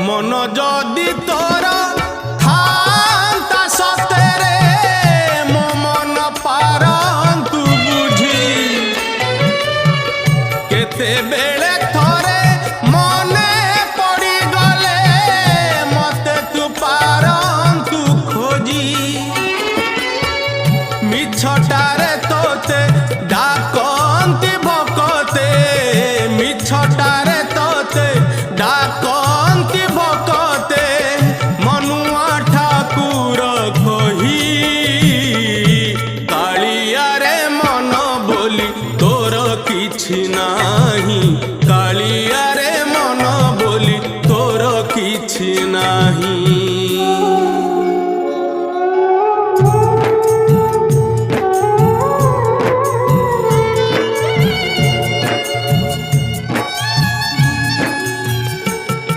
मन जदि तोर थांता सतेरे मो मन पारंतु बुझी केते बेले थोरे मने पड़ी गले मते तू पारंतु खोजी मिछटारे तोते डाकंती भकते मिछटारे तोते डाकंती भकते मनुआ ठाकुर कही कालिया रे मन बोली तोर किछि नाही कालिया रे मन बोली तोर किछि नाही।